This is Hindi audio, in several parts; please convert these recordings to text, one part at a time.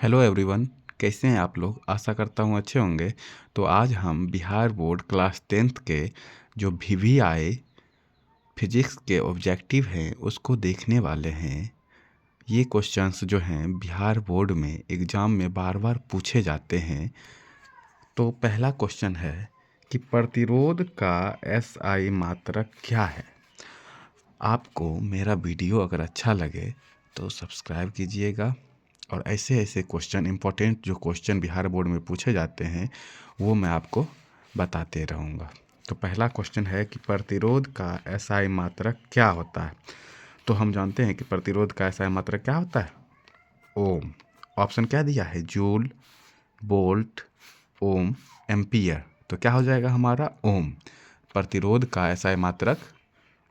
हेलो एवरीवन, कैसे हैं आप लोग। आशा करता हूँ अच्छे होंगे। तो आज हम बिहार बोर्ड क्लास 10th के जो VVI फिजिक्स के ऑब्जेक्टिव हैं उसको देखने वाले हैं। ये क्वेश्चंस जो हैं बिहार बोर्ड में एग्ज़ाम में बार बार पूछे जाते हैं। तो पहला क्वेश्चन है कि प्रतिरोध का SI मात्रक क्या है। आपको मेरा वीडियो अगर अच्छा लगे तो सब्सक्राइब कीजिएगा और ऐसे ऐसे क्वेश्चन इंपॉर्टेंट जो क्वेश्चन बिहार बोर्ड में पूछे जाते हैं वो मैं आपको बताते रहूँगा। तो पहला क्वेश्चन है कि प्रतिरोध का SI मात्रक क्या होता है। तो हम जानते हैं कि प्रतिरोध का SI मात्रक क्या होता है, ओम। ऑप्शन क्या दिया है, जूल, वोल्ट, ओम, एम्पियर। तो क्या हो जाएगा हमारा, ओम। प्रतिरोध का SI मात्रक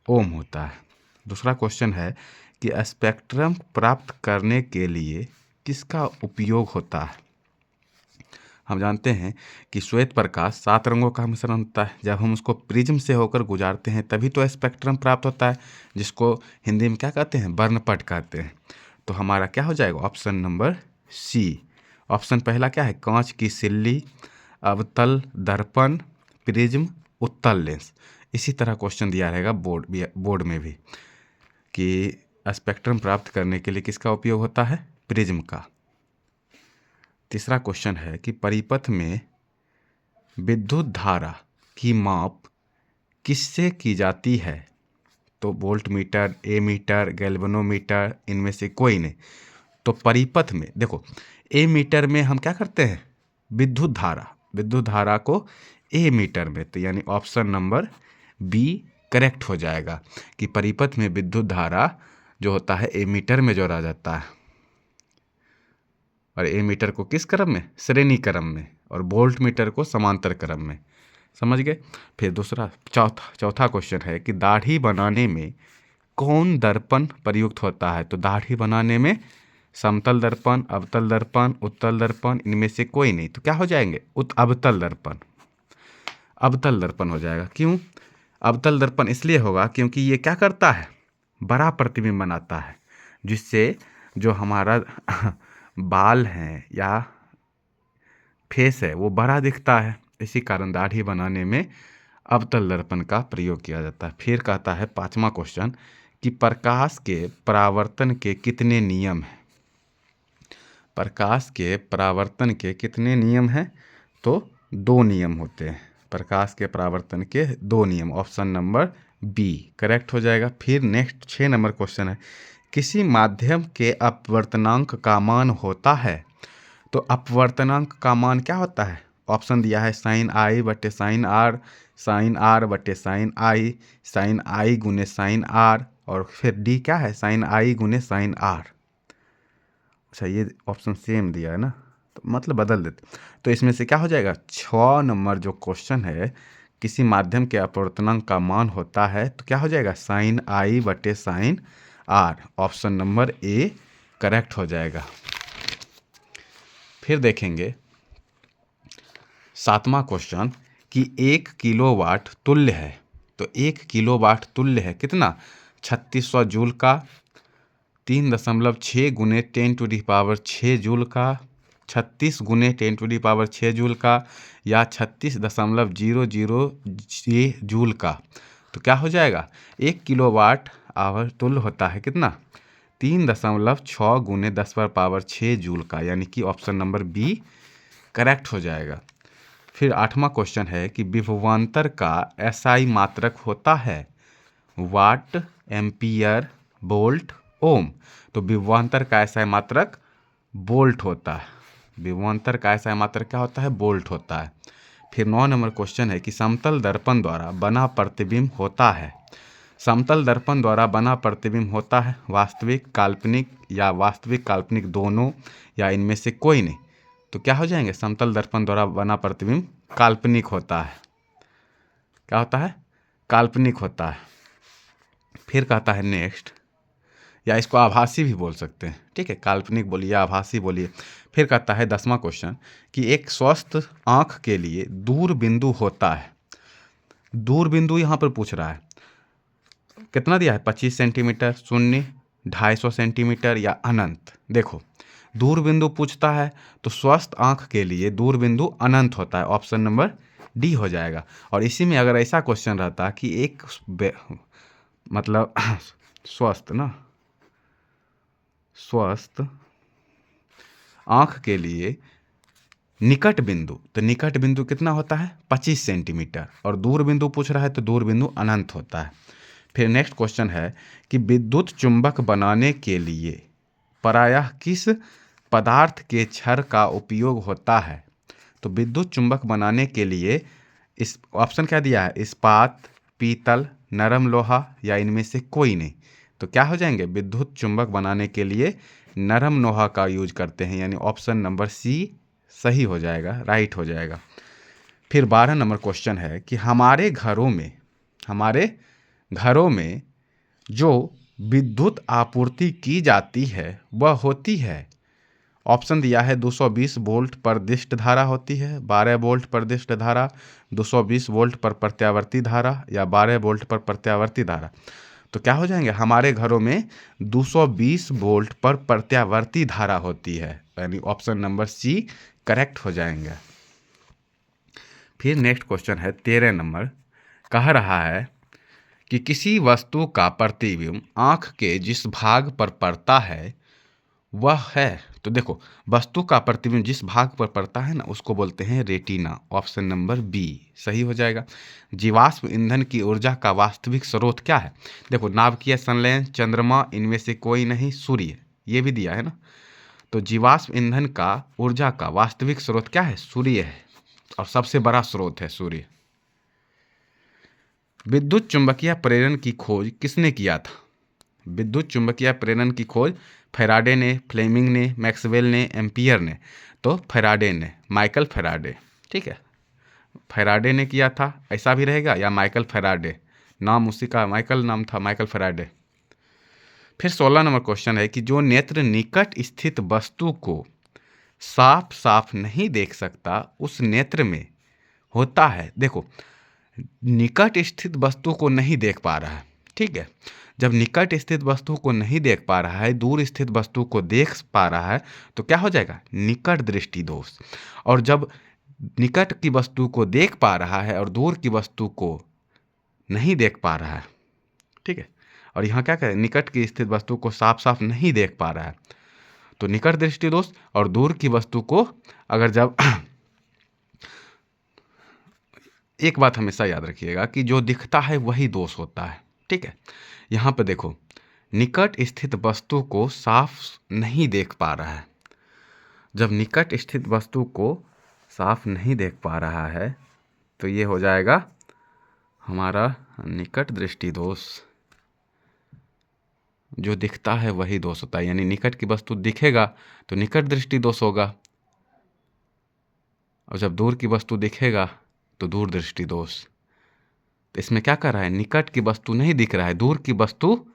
ओम होता है। दूसरा क्वेश्चन है कि स्पेक्ट्रम प्राप्त करने के लिए किसका उपयोग होता है। हम जानते हैं कि श्वेत प्रकाश 7 रंगों का मिश्रण होता है। जब हम उसको प्रिज्म से होकर गुजारते हैं तभी तो स्पेक्ट्रम प्राप्त होता है, जिसको हिंदी में क्या कहते हैं, वर्णपट कहते हैं। तो हमारा क्या हो जाएगा, ऑप्शन नंबर सी। ऑप्शन पहला क्या है, कांच की सिल्ली, अवतल दर्पण, प्रिज्म, उत्तल लेंस। इसी तरह क्वेश्चन दिया रहेगा बोर्ड में भी कि स्पेक्ट्रम प्राप्त करने के लिए किसका उपयोग होता है, प्रिज्म का। तीसरा क्वेश्चन है कि परिपथ में विद्युत धारा की माप किससे की जाती है। तो वोल्ट मीटर, एमीटर, गैल्वेनोमीटर, इनमें से कोई नहीं। तो परिपथ में देखो, एमीटर में हम क्या करते हैं, विद्युत धारा को एमीटर में, तो यानी ऑप्शन नंबर बी करेक्ट हो जाएगा कि परिपथ में विद्युत धारा जो होता है एमीटर में जोड़ा जाता है। और एमीटर को किस क्रम में, श्रेणी क्रम में, और वोल्ट मीटर को समांतर क्रम में। समझ गए। फिर चौथा क्वेश्चन है कि दाढ़ी बनाने में कौन दर्पण प्रयुक्त होता है। तो दाढ़ी बनाने में समतल दर्पण, अवतल दर्पण, उत्तल दर्पण, इनमें से कोई नहीं। तो क्या हो जाएंगे, अवतल दर्पण। अवतल दर्पण हो जाएगा। क्यों अवतल दर्पण, इसलिए होगा क्योंकि ये क्या करता है, बड़ा प्रतिबिंब बनाता है, जिससे जो हमारा बाल हैं या फेस है वो बड़ा दिखता है। इसी कारण दाढ़ी बनाने में अवतल दर्पण का प्रयोग किया जाता है। फिर कहता है पांचवा क्वेश्चन कि प्रकाश के परावर्तन के कितने नियम हैं। प्रकाश के परावर्तन के कितने नियम हैं। तो 2 नियम होते हैं। प्रकाश के परावर्तन के 2 नियम, ऑप्शन नंबर बी करेक्ट हो जाएगा। फिर नेक्स्ट 6 नंबर क्वेश्चन है, किसी माध्यम के अपवर्तनांक का मान होता है। तो अपवर्तनांक का मान क्या होता है, ऑप्शन दिया है साइन आई बटे साइन आर, साइन आर बटे साइन आई गुने साइन आर, और फिर डी क्या है, साइन आई गुने साइन आर। अच्छा, ये ऑप्शन सेम दिया है ना, तो मतलब बदल देते। तो इसमें से क्या हो जाएगा, 6 नंबर जो क्वेश्चन है, किसी माध्यम के अपवर्तनांक का मान होता है, तो क्या हो जाएगा, साइन आई बटे sine r. Option number A correct हो जाएगा। फिर देखेंगे 7वां क्वेश्चन कि 1 किलोवाट तुल्य है। तो 1 किलोवाट तुल्य है कितना, 3600 जूल का, 3.6 गुने 10⁻6 जूल का, 36 गुने 10⁻6 जूल का, या 36.006 जूल का। तो क्या हो जाएगा, 1 किलोवाट आवर तुल्य होता है कितना, 3.6 गुने 10⁻6 जूल का, यानी कि ऑप्शन नंबर बी करेक्ट हो जाएगा। फिर 8वां क्वेश्चन है कि विभवांतर का SI मात्रक होता है वाट, एम्पियर, वोल्ट, ओम। तो विभवांतर का SI मात्रक वोल्ट होता है। विभवांतर का SI मात्रक क्या होता है, वोल्ट होता है। फिर 9 नंबर क्वेश्चन है कि समतल दर्पण द्वारा बना प्रतिबिंब होता है। समतल दर्पण द्वारा बना प्रतिबिंब होता है वास्तविक, काल्पनिक, या वास्तविक काल्पनिक दोनों, या इनमें से कोई नहीं। तो क्या हो जाएंगे, समतल दर्पण द्वारा बना प्रतिबिंब काल्पनिक होता है। क्या होता है, काल्पनिक होता है। फिर कहता है नेक्स्ट, या इसको आभासी भी बोल सकते हैं, ठीक है, काल्पनिक बोलिए, आभासी बोलिए। फिर कहता है 10वां क्वेश्चन कि एक स्वस्थ आंख के लिए दूर बिंदु होता है। दूर बिंदु यहाँ पर पूछ रहा है, कितना दिया है, 25 सेंटीमीटर, 0, 250 सेंटीमीटर, या अनंत। देखो दूर बिंदु पूछता है तो स्वस्थ आंख के लिए दूर बिंदु अनंत होता है, ऑप्शन नंबर डी हो जाएगा। और इसी में अगर ऐसा क्वेश्चन रहता कि एक मतलब स्वस्थ आंख के लिए निकट बिंदु, तो निकट बिंदु कितना होता है 25 सेंटीमीटर, और दूर बिंदु पूछ रहा है तो दूर बिंदु अनंत होता है। फिर नेक्स्ट क्वेश्चन है कि विद्युत चुंबक बनाने के लिए प्रायः किस पदार्थ के क्षर का उपयोग होता है। तो विद्युत चुंबक बनाने के लिए इस ऑप्शन क्या दिया है, इस्पात, पीतल, नरम लोहा या इनमें से कोई नहीं। तो क्या हो जाएंगे, विद्युत चुंबक बनाने के लिए नरम लोहा का यूज करते हैं, यानी ऑप्शन नंबर सी सही हो जाएगा, राइट हो जाएगा। फिर 12 नंबर क्वेश्चन है कि हमारे घरों में जो विद्युत आपूर्ति की जाती है वह होती है, ऑप्शन दिया है 220 वोल्ट पर दिष्ट धारा होती है, 12 वोल्ट पर दिष्ट धारा, 220 वोल्ट पर प्रत्यावर्ती धारा या 12 वोल्ट पर प्रत्यावर्ती धारा। तो क्या हो जाएंगे, हमारे घरों में 220 वोल्ट पर प्रत्यावर्ती धारा होती है, यानी ऑप्शन नंबर सी करेक्ट हो जाएंगे। फिर नेक्स्ट क्वेश्चन है 13 नंबर, कह रहा है कि किसी वस्तु का प्रतिबिंब आँख के जिस भाग पर पड़ता है वह है, तो देखो वस्तु का प्रतिबिंब जिस भाग पर पड़ता है ना उसको बोलते हैं रेटिना, ऑप्शन नंबर बी सही हो जाएगा। जीवाश्म ईंधन की ऊर्जा का वास्तविक स्रोत क्या है, देखो नाभिकीय संलयन, चंद्रमा, इनमें से कोई नहीं, सूर्य, ये भी दिया है ना। तो जीवाश्म ईंधन का ऊर्जा का वास्तविक स्रोत क्या है, सूर्य है, और सबसे बड़ा स्रोत है सूर्य। विद्युत चुंबकीय प्रेरण की खोज किसने किया था, विद्युत चुंबकीय प्रेरण की खोज फैराडे ने, फ्लेमिंग ने, मैक्सवेल ने, एम्पियर ने। तो फैराडे ने, माइकल फैराडे, ठीक है, फैराडे ने किया था, ऐसा भी रहेगा, या माइकल फैराडे, नाम उसी का माइकल नाम था, माइकल फैराडे। फिर 16 नंबर क्वेश्चन है कि जो नेत्र निकट स्थित वस्तु को साफ साफ नहीं देख सकता उस नेत्र में होता है, देखो निकट स्थित वस्तु को नहीं देख पा रहा है, ठीक है, जब निकट स्थित वस्तु को नहीं देख पा रहा है, दूर स्थित वस्तु को देख पा रहा है, तो क्या हो जाएगा, निकट दृष्टि दोष। और जब निकट की वस्तु को देख पा रहा है और दूर की वस्तु को नहीं देख पा रहा है, ठीक है, और यहाँ क्या करें, निकट की स्थित वस्तु को साफ साफ नहीं देख पा रहा है, तो निकट दृष्टि दोष। और दूर की वस्तु को अगर जब एक बात हमेशा याद रखिएगा कि जो दिखता है वही दोष होता है, ठीक है। यहाँ पे देखो निकट स्थित वस्तु को साफ नहीं देख पा रहा है, जब निकट स्थित वस्तु को साफ नहीं देख पा रहा है तो ये हो जाएगा हमारा निकट दृष्टि दोष। जो दिखता है वही दोष होता है, यानी निकट की वस्तु दिखेगा तो निकट दृष्टि दोष होगा, और जब दूर की वस्तु दिखेगा तो दूर दृष्टि दोष। तो इसमें क्या कर रहा है, निकट की वस्तु नहीं दिख रहा है, दूर की वस्तु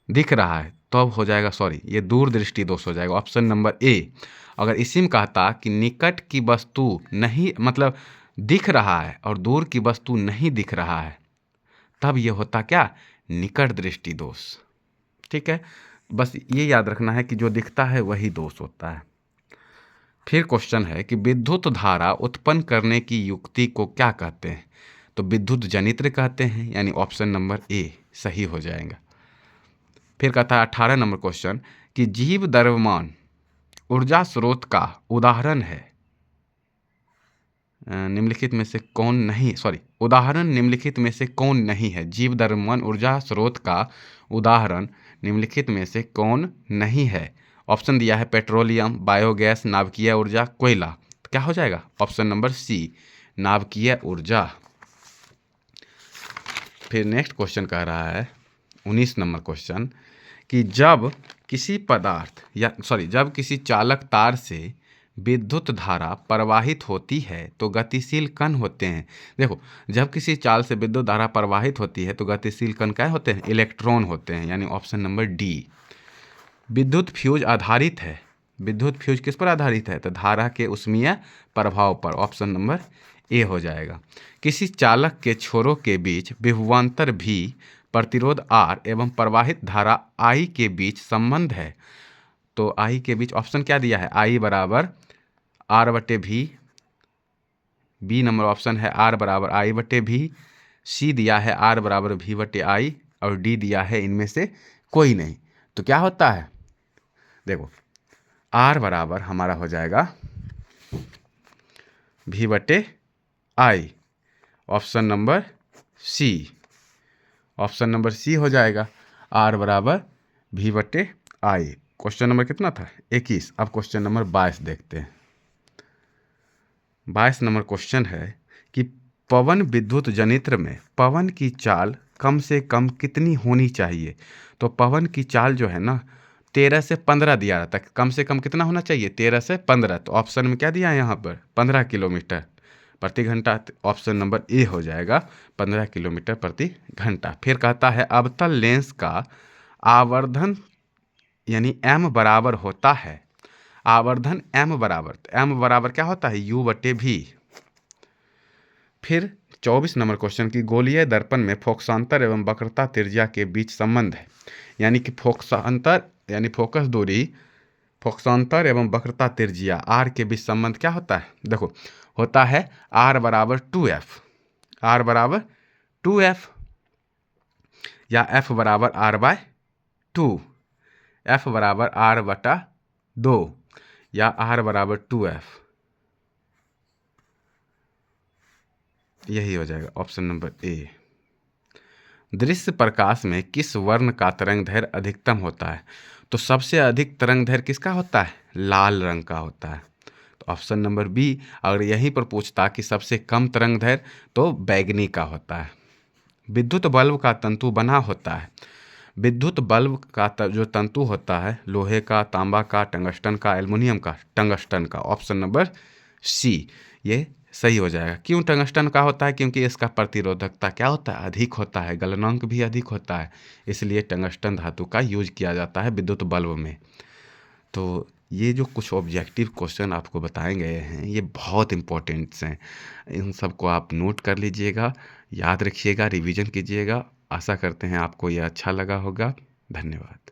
दिख रहा है, तो अब हो जाएगा सॉरी, ये दूर दृष्टि दोष हो जाएगा, ऑप्शन नंबर ए। अगर इसी में कहता कि निकट की वस्तु नहीं मतलब दिख रहा है और दूर की वस्तु नहीं दिख रहा है, तब ये होता क्या, निकट दृष्टि दोष, ठीक है। बस ये याद रखना है कि जो दिखता है वही दोष होता है। फिर क्वेश्चन है कि विद्युत धारा उत्पन्न करने की युक्ति को क्या कहते हैं, तो विद्युत जनित्र कहते हैं, यानी ऑप्शन नंबर ए सही हो जाएगा। फिर कहता है 18 नंबर क्वेश्चन कि जीव द्रव्यमान ऊर्जा स्रोत का उदाहरण है, निम्नलिखित में से कौन नहीं, उदाहरण निम्नलिखित में से कौन नहीं है, जीव द्रव्यमान ऊर्जा स्रोत का उदाहरण निम्नलिखित में से कौन नहीं है। ऑप्शन दिया है पेट्रोलियम, बायोगैस, नाभिकीय ऊर्जा, कोयला। तो क्या हो जाएगा, ऑप्शन नंबर सी नाभिकीय ऊर्जा। फिर नेक्स्ट क्वेश्चन कह रहा है 19 नंबर क्वेश्चन कि जब किसी चालक तार से विद्युत धारा प्रवाहित होती है तो गतिशील कण होते हैं। देखो जब किसी चाल से विद्युत धारा प्रवाहित होती है तो गतिशील कण क्या होते हैं, इलेक्ट्रॉन होते हैं, यानी ऑप्शन नंबर डी। विद्युत फ्यूज आधारित है, विद्युत फ्यूज किस पर आधारित है, तो धारा के ऊष्मीय प्रभाव पर, ऑप्शन नंबर ए हो जाएगा। किसी चालक के छोरों के बीच विभवांतर भी, प्रतिरोध आर एवं प्रवाहित धारा आई के बीच संबंध है, तो आई के बीच ऑप्शन क्या दिया है, आई बराबर आर बटे भी, बी नंबर ऑप्शन है आर बराबर आई बटे भी, सी दिया है आर बराबर भी बटे आई, और डी दिया है इनमें से कोई नहीं। तो क्या होता है, देखो आर बराबर हमारा हो जाएगा भी बटे I, option number C, option number C हो जाएगा, आर बराबर भी बटे आई। क्वेश्चन नंबर कितना था, 21। अब क्वेश्चन नंबर 22 देखते हैं। 22 नंबर क्वेश्चन है कि पवन विद्युत जनित्र में पवन की चाल कम से कम कितनी होनी चाहिए। तो पवन की चाल जो है ना 13 से 15 दिया रहता है, कम से कम कितना होना चाहिए, 13 से 15। तो ऑप्शन में क्या दिया है यहाँ पर, 15 किलोमीटर प्रति घंटा। ऑप्शन नंबर ए हो जाएगा 15 किलोमीटर प्रति घंटा। फिर कहता है अवतल लेंस का आवर्धन यानी एम बराबर होता है, आवर्धन एम बराबर, तो एम बराबर क्या होता है, यू बटे भी। फिर 24 नंबर क्वेश्चन की गोलीय दर्पण में फोकसांतर एवं वक्रता त्रिज्या के बीच संबंध है, यानी कि फोकसांतर यानी फोकस दूरी, फोकसांतर एवं वक्रता त्रिज्या आर के बीच संबंध क्या होता है, देखो होता है आर बराबर 2f, आर बराबर 2f, या एफ बराबर आर बाय 2, एफ बराबर आर बटा 2, या आर बराबर 2f। यही हो जाएगा ऑप्शन नंबर ए। दृश्य प्रकाश में किस वर्ण का तरंग दैर्घ्य अधिकतम होता है। तो सबसे अधिक तरंग दैर्घ्य किसका होता है, लाल रंग का होता है। तो ऑप्शन नंबर बी। अगर यहीं पर पूछता कि सबसे कम तरंग दैर्घ्य, तो बैगनी का होता है। विद्युत बल्ब का तंतु बना होता है, विद्युत बल्ब का जो तंतु होता है लोहे का, तांबा का, टंगस्टन का, एल्युमिनियम का, टंगस्टन का, ऑप्शन नंबर सी ये सही हो जाएगा। क्यों टंगस्टन का होता है, क्योंकि इसका प्रतिरोधकता क्या होता है, अधिक होता है, गलनांक भी अधिक होता है, इसलिए टंगस्टन धातु का यूज किया जाता है विद्युत बल्ब में। तो ये जो कुछ ऑब्जेक्टिव क्वेश्चन आपको बताए गए हैं ये बहुत इंपॉर्टेंट्स हैं, इन सबको आप नोट कर लीजिएगा, याद रखिएगा, रिवीजन कीजिएगा। आशा करते हैं आपको ये अच्छा लगा होगा। धन्यवाद।